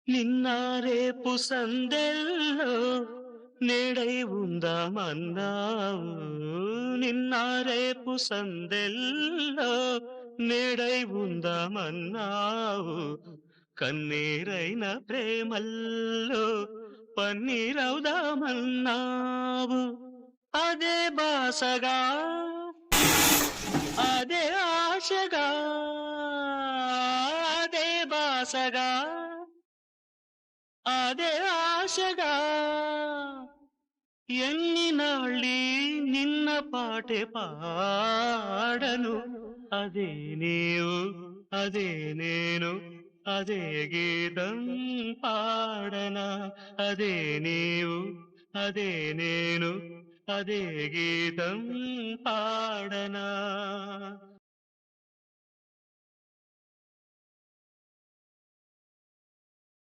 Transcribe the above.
నిన్న రేపు సందెల్లో నేడై ఉందామన్నావు. నిన్న రేపు సందెల్లో నేడై ఉందామన్నావు. కన్నీరైన ప్రేమల్లో పన్నీరవుదామన్నావు. అదే బాసగా అదే ఆశగా అదే బాసగా అదే ఆశగా ఎన్ని నాళ్ళీ నిన్న పాటే పాడను. అదే నీవు అదే నేను అదే గీతం పాడనా. అదే నీవు అదే నేను అదే గీతం పాడనా.